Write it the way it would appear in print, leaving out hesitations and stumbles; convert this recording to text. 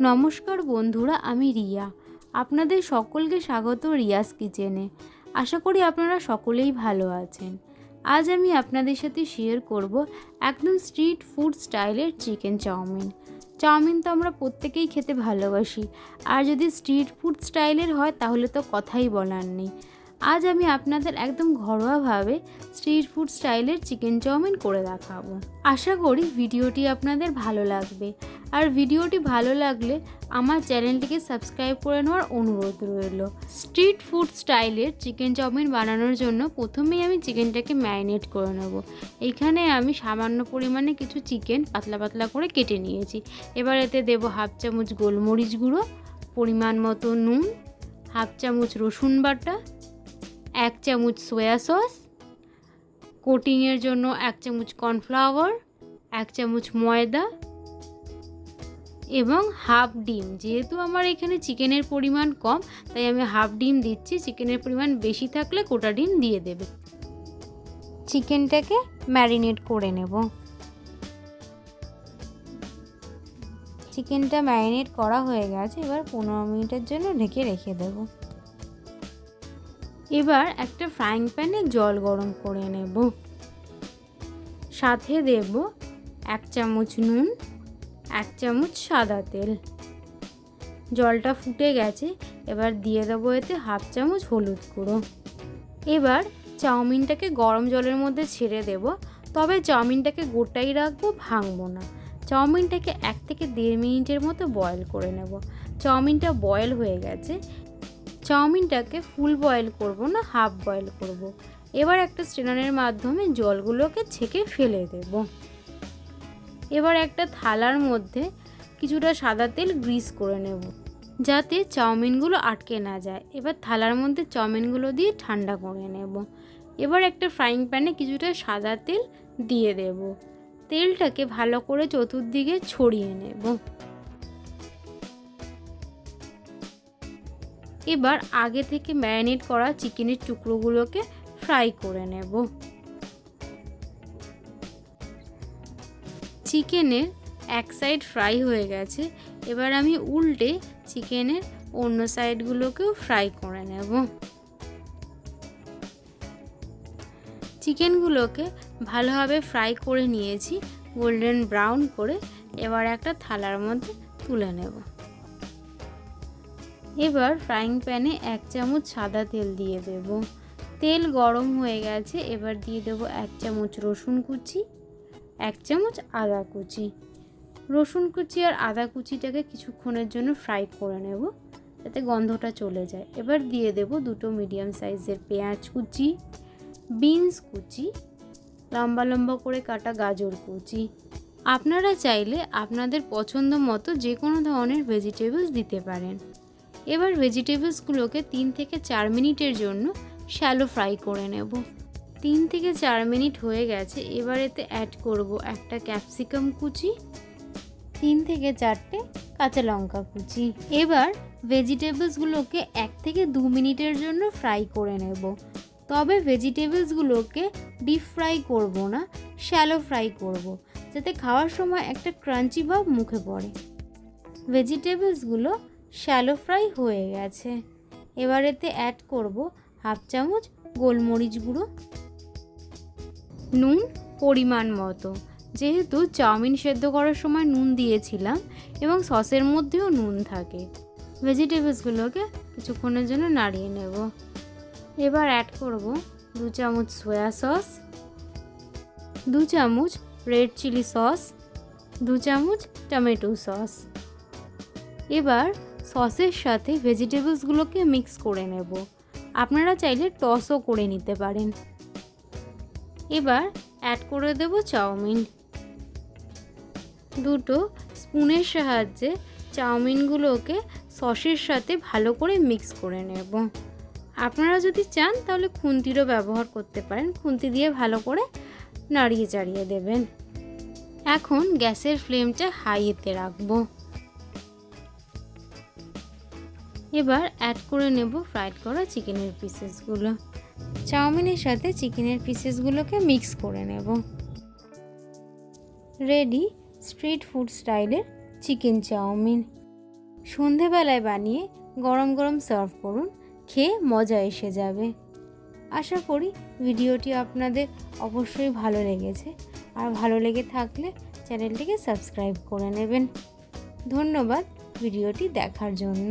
নমস্কার বন্ধুরা, আমি রিয়া। আপনাদের সকলকে স্বাগত রিয়াস কিচেনে। আশা করি আপনারা সকলেই ভালো আছেন। আজ আমি আপনাদের সাথে শেয়ার করব একদম স্ট্রিট ফুড স্টাইলের চিকেন চাউমিন। চাউমিন তো আমরা প্রত্যেকেই খেতে ভালোবাসি, আর যদি স্ট্রিট ফুড স্টাইলের হয় তাহলে তো কথাই বলার নেই। আজ আমি আপনাদের একদম ঘরোয়াভাবে স্ট্রিট ফুড স্টাইলের চিকেন চাউমিন করে দেখাবো। আশা করি ভিডিওটি আপনাদের ভালো লাগবে, আর ভিডিওটি ভালো লাগলে আমার চ্যানেলটিকে সাবস্ক্রাইব করে নেওয়ার অনুরোধ রইল। স্ট্রিট ফুড স্টাইলের চিকেন চাউমিন বানানোর জন্য প্রথমেই আমি চিকেনটাকে ম্যারিনেট করে নেব। এইখানে আমি সামান্য পরিমাণে কিছু চিকেন পাতলা পাতলা করে কেটে নিয়েছি। এবার এতে দেব হাফ চামচ গোলমরিচ গুঁড়ো, পরিমাণ মতো নুন, হাফ চামচ রসুন বাটা, 1 চামচ সয়া সস, কোটিংয়ের জন্য 1 চামচ কর্নফ্লাওয়ার, 1 চামচ ময়দা এবং হাফ ডিম। যেহেতু আমার এখানে চিকেনের পরিমাণ কম, তাই আমি হাফ ডিম দিচ্ছি। চিকেনের পরিমাণ বেশি থাকলে গোটা ডিম দিয়ে দেবে। চিকেনটাকে ম্যারিনেট করে নেব। চিকেনটা ম্যারিনেট করা হয়ে গেছে, এবার 15 মিনিটের জন্য ঢেকে রেখে দেব। এবার একটা ফ্রাইং প্যানে জল গরম করে নেব। সাথে দেব 1 চামচ নুন, 1 চামচ সাদা তেল। জলটা ফুটে গেছে, এবার দিয়ে দেবো এতে হাফ চামচ হলুদ গুঁড়ো। এবার চাউমিনটাকে গরম জলের মধ্যে ছেড়ে দেব, তবে চাউমিনটাকে গোটাই রাখবো, ভাঙবো না। চাউমিনটাকে 1 থেকে 1.5 মিনিটের মতো বয়েল করে নেব। চাউমিনটা বয়েল হয়ে গেছে। চাউমিনটাকে ফুল বয়েল করব না, হাফ বয়েল করব। এবার একটা স্ট্রেনারের মাধ্যমে জলগুলোকে ছেঁকে ফেলে দেব। এবার একটা থালার মধ্যে কিছুটা সাদা তেল গ্রিস করে নেব, যাতে চাউমিনগুলো আটকে না যায়। এবার থালার মধ্যে চাউমিনগুলো দিয়ে ঠান্ডা করে নেব। এবার একটা ফ্রাইং প্যানে কিছুটা সাদা তেল দিয়ে দেব। তেলটাকে ভালো করে চতুর্দিকে ছড়িয়ে নেব। এবার আগে থেকে ম্যারিনেট করা চিকেনের টুকরোগুলোকে ফ্রাই করে নেব। চিকেনের এক সাইড ফ্রাই হয়ে গেছে, এবার আমি উল্টে চিকেনের অন্য সাইডগুলোকেও ফ্রাই করে নেব। চিকেনগুলোকে ভালোভাবে ফ্রাই করে নিয়েছি, গোল্ডেন ব্রাউন করে। এবার একটা থালার মধ্যে তুলে নেব। এবার ফ্রাইং প্যানে 1 চামচ সাদা তেল দিয়ে দেব। তেল গরম হয়ে গেছে, এবার দিয়ে দেব 1 চামচ রসুন কুচি, 1 চামচ আদা কুচি। রসুন কুচি আর আদা কুচিটাকে কিছুক্ষণের জন্য ফ্রাই করে নেব, যাতে গন্ধটা চলে যায়। এবার দিয়ে দেব 2 মিডিয়াম সাইজের পেঁয়াজ কুচি, বিনস কুচি, লম্বা লম্বা করে কাটা গাজর কুচি। আপনারা চাইলে আপনাদের পছন্দ মতো যে কোনো ধরনের ভেজিটেবলস দিতে পারেন। এবার ভেজিটেবলসগুলোকে 3 থেকে 4 মিনিটের জন্য শ্যালো ফ্রাই করে নেব। 3 থেকে 4 মিনিট হয়ে গেছে। এবার এতে অ্যাড করব একটা ক্যাপসিকাম কুচি, 3 থেকে 4টে কাঁচা লঙ্কা কুচি। এবার ভেজিটেবলসগুলোকে 1 থেকে 2 মিনিটের জন্য ফ্রাই করে নেব। তবে ভেজিটেবলসগুলোকে ডিপ ফ্রাই করব না, শ্যালো ফ্রাই করব, যাতে খাওয়ার সময় একটা ক্রাঞ্চি ভাব মুখে পড়ে। ভেজিটেবলসগুলো শ্যালো ফ্রাই হয়ে গেছে। এবার এতে অ্যাড করব হাফ চামচ গোলমরিচ গুঁড়ো, নুন পরিমাণ মতো। যেহেতু চাউমিন সেদ্ধ করার সময় নুন দিয়েছিলাম এবং সসের মধ্যেও নুন থাকে। ভেজিটেবলসগুলোকে কিছুক্ষণের জন্য নাড়িয়ে নেব। এবার অ্যাড করব 2 চামচ সয়া সস, 2 চামচ রেড চিলি সস, 2 চামচ টমেটো সস। এবার সসের সাথে ভেজিটেবলসগুলোকে মিক্স করে নেব। আপনারা চাইলে টসও করে নিতে পারেন। এবার অ্যাড করে দেব চাউমিন। 2 স্পুনের সাহায্যে চাউমিনগুলোকে সসের সাথে ভালো করে মিক্স করে নেব। আপনারা যদি চান তাহলে খুন্তিরও ব্যবহার করতে পারেন। খুন্তি দিয়ে ভালো করে নাড়িয়ে চাড়িয়ে দেবেন। এখন গ্যাসের ফ্লেমটা হাইতে রাখবো। এবার অ্যাড করে নেব ফ্রাইড করা চিকেনের পিসেসগুলো। চাউমিনের সাথে চিকেনের পিসেসগুলোকে মিক্স করে নেব। রেডি স্ট্রিট ফুড স্টাইলের চিকেন চাউমিন। সন্ধেবেলায় বানিয়ে গরম গরম সার্ভ করুন, খেয়ে মজা এসে যাবে। আশা করি ভিডিওটি আপনাদের অবশ্যই ভালো লেগেছে, আর ভালো লেগে থাকলে চ্যানেলটিকে সাবস্ক্রাইব করে নেবেন। ধন্যবাদ ভিডিওটি দেখার জন্য।